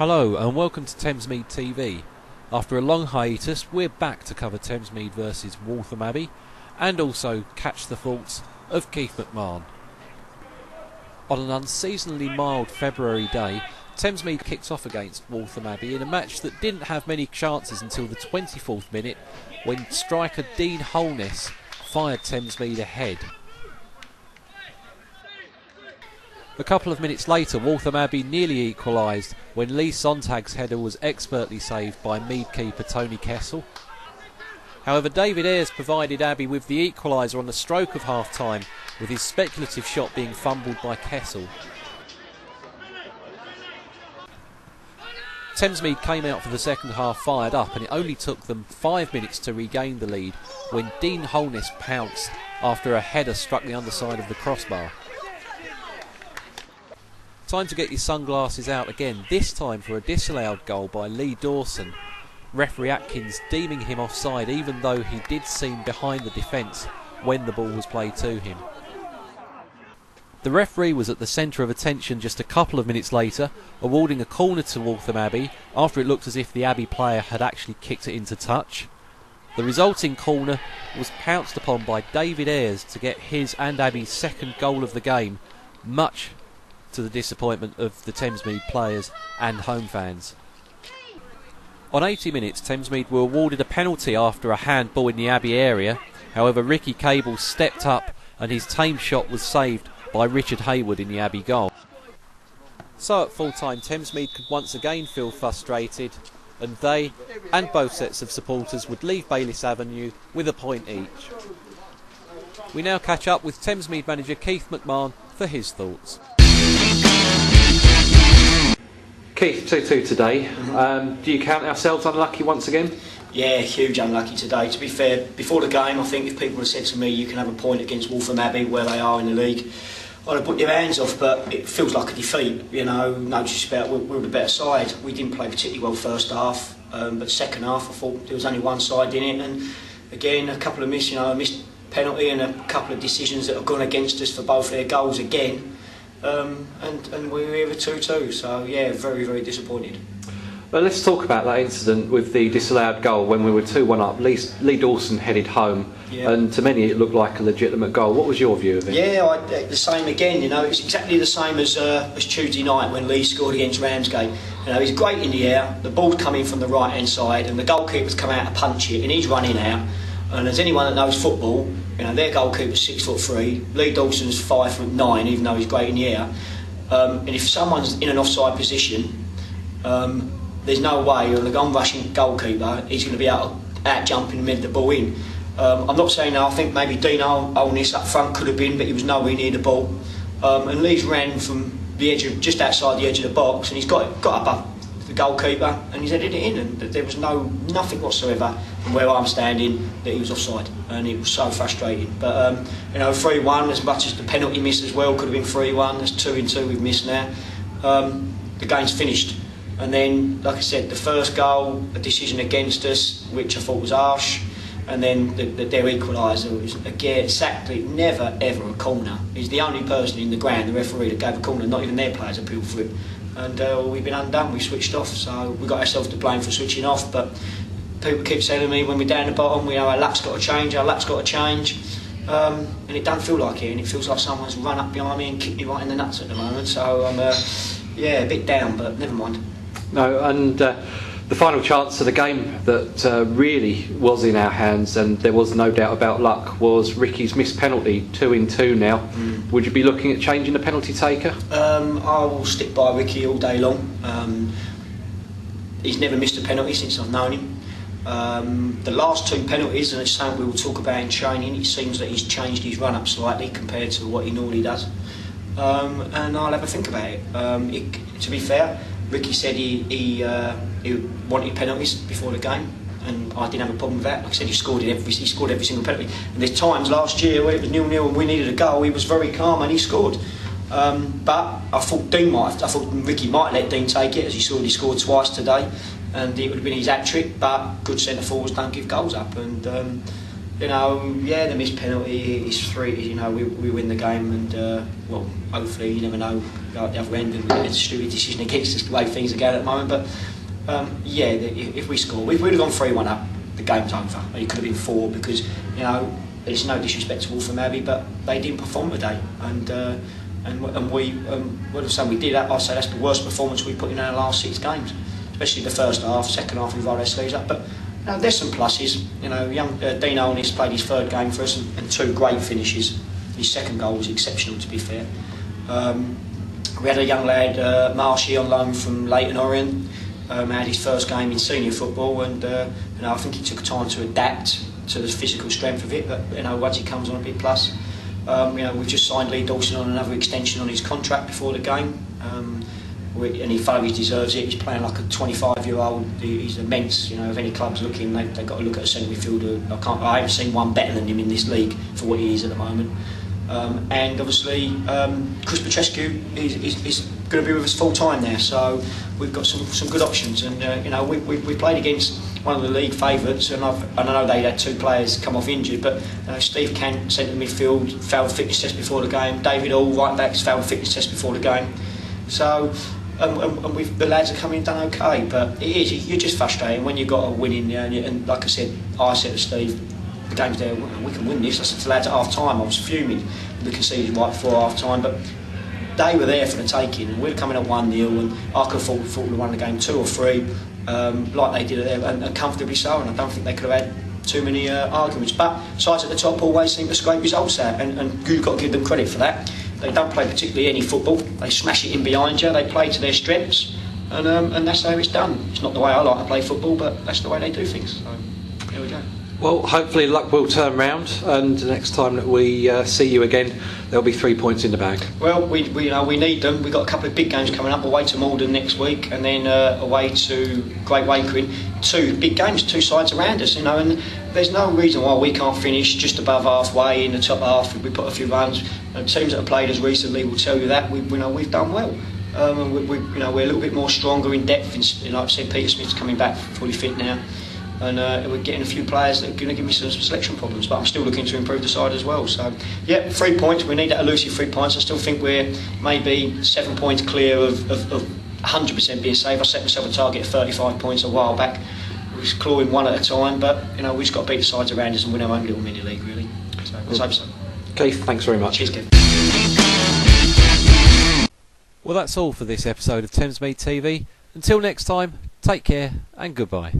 Hello and welcome to Thamesmead TV. After a long hiatus, we're back to cover Thamesmead versus Waltham Abbey and also catch the thoughts of Keith McMahon. On an unseasonably mild February day, Thamesmead kicks off against Waltham Abbey in a match that didn't have many chances until the 24th minute when striker Dean Holness fired Thamesmead ahead. A couple of minutes later, Waltham Abbey nearly equalised when Lee Sontag's header was expertly saved by Mead keeper Tony Kessel. However, David Ayres provided Abbey with the equaliser on the stroke of half-time, with his speculative shot being fumbled by Kessel. Thamesmead came out for the second half fired up, and it only took them 5 minutes to regain the lead when Dean Holness pounced after a header struck the underside of the crossbar. Time to get your sunglasses out again, this time for a disallowed goal by Lee Dawson. Referee Atkins deeming him offside even though he did seem behind the defence when the ball was played to him. The referee was at the centre of attention just a couple of minutes later, awarding a corner to Waltham Abbey after it looked as if the Abbey player had actually kicked it into touch. The resulting corner was pounced upon by David Ayres to get his and Abbey's second goal of the game, much to the disappointment of the Thamesmead players and home fans. On 80 minutes, Thamesmead were awarded a penalty after a handball in the Abbey area. However, Ricky Cable stepped up and his tame shot was saved by Richard Hayward in the Abbey goal. So at full time, Thamesmead could once again feel frustrated, and they and both sets of supporters would leave Bayliss Avenue with a point each. We now catch up with Thamesmead manager Keith McMahon for his thoughts. Keith, 2-2 today. Do you count ourselves unlucky once again? Yeah, huge unlucky today. To be fair, before the game, I think if people had said to me you can have a point against Waltham Abbey where they are in the league, I'd have put your hands off, but it feels like a defeat. You know, no disrespect, we're the better side. We didn't play particularly well first half, but second half I thought there was only one side in it, and again a couple of a missed penalty and a couple of decisions that have gone against us for both their goals again. And we were here at 2-2, so yeah, very, very disappointed. Well, let's talk about that incident with the disallowed goal when we were 2-1 up. Lee Dawson headed home, and to many it looked like a legitimate goal. What was your view of it? Yeah, the same again. You know, it's exactly the same as Tuesday night when Lee scored against Ramsgate. You know, he's great in the air. The ball's coming from the right-hand side, and the goalkeeper's come out to punch it, and he's running out. And as anyone that knows football, you know, their goalkeeper's 6'3", Lee Dawson's 5'9", even though he's great in the air. And if someone's in an offside position, there's no way an on-rushing goalkeeper is going to be out jumping and mid the ball in. I'm not saying I think maybe Dean Holness up front could have been, but he was nowhere near the ball. And Lee's ran from the edge of just outside the edge of the box, and he's got above the goalkeeper and he's headed it in, and there was nothing whatsoever from where I'm standing that he was offside, and it was so frustrating. But you know, 3-1, as much as the penalty miss as well could have been 3-1. There's 2-2 we've missed now. The game's finished, and then like I said, the first goal, a decision against us which I thought was harsh, and then their equaliser was again exactly never ever a corner. He's the only person in the ground, the referee, that gave a corner. Not even their players appealed for it. And we've been undone, we switched off, so we got ourselves to blame for switching off. But people keep telling me when we're down the bottom, our lap's got to change, and it doesn't feel like it, and it feels like someone's run up behind me and kicked me right in the nuts at the moment. So I'm a bit down, but never mind. No, and the final chance of the game that really was in our hands, and there was no doubt about luck, was Ricky's missed penalty. 2-2 now. Would you be looking at changing the penalty taker? I will stick by Ricky all day long. He's never missed a penalty since I've known him. The last two penalties, and it's something we will talk about in training, it seems that he's changed his run-up slightly compared to what he normally does. And I'll have a think about it. To be fair, Ricky said he wanted penalties before the game, and I didn't have a problem with that. Like I said, he scored every single penalty. And there's times last year where it was 0-0 and we needed a goal, he was very calm and he scored. But I thought Ricky might let Dean take it, as he already scored twice today, and it would have been his hat-trick. But good centre forwards don't give goals up, and you know, yeah, the missed penalty is 3. You know, we win the game, and well, hopefully, you never know, go at the other end and we get a stupid decision against us the way things are going at the moment. But yeah, if we score, if we'd have gone 3-1 up, the game's over. It could have been 4 because, you know, it's no disrespect to Waltham Abbey, but they didn't perform today, and we, well, if we did that, I'd say that's the worst performance we put in our last 6 games, especially the first half. Second half, we've rolled our sleeves up, but you know, there's some pluses. You know, young Dean Olney's played his 3rd game for us and 2 great finishes. His 2nd goal was exceptional, to be fair. We had a young lad, Marshy, on loan from Leighton Orient. Had his 1st game in senior football, and you know, I think he took time to adapt to the physical strength of it. But you know, once he comes on, a big plus. You know, we've just signed Lee Dawson on another extension on his contract before the game. And he thoroughly deserves it. He's playing like a 25-year-old. He's immense. You know, if any club's looking, they've got to look at a centre midfielder. I haven't seen one better than him in this league for what he is at the moment. And obviously, Chris Petrescu is going to be with us full time now. So we've got some good options. And you know, we played against one of the league favourites, and I know they had 2 players come off injured, but Steve Kent, centre midfield, failed fitness test before the game. David Hall, right backs, failed fitness test before the game. So. And the lads are coming and done okay, but you're just frustrated when you've got a win in there, and like I said to Steve, the game's there, we can win this. I said to the lads at half time, I was fuming, we conceded right before half time, but they were there for the taking, and we're coming at 1-0, and I could have thought we won the game 2 or 3, like they did there, and comfortably so, and I don't think they could have had too many arguments. But sides at the top always seem to scrape results out, and you've got to give them credit for that. They don't play particularly any football. They smash it in behind you. They play to their strengths, and that's how it's done. It's not the way I like to play football, but that's the way they do things. So there we go. Well, hopefully luck will turn round, and the next time that we see you again, there'll be 3 points in the bag. Well, we need them. We've got a couple of big games coming up. Away to Malden next week, and then away to Great Wakering. 2 big games, 2 sides around us, you know, and there's no reason why we can't finish just above halfway in the top half if we put a few runs. And teams that have played us recently will tell you that we've done well. And we're a little bit more stronger in depth. Like I said, Peter Smith's coming back fully fit now, and we're getting a few players that are going to give me some selection problems. But I'm still looking to improve the side as well. So yeah, 3 points. We need that elusive 3 points. I still think we're maybe 7 points clear of 100% being safe. I set myself a target of 35 points a while back. We're just clawing one at a time, but you know, we've just got to beat the sides around us and win our own little mini league, really. So let's hope so. Keith, thanks very much. Cheers, Kev. Well, that's all for this episode of Thamesmead TV. Until next time, take care and goodbye.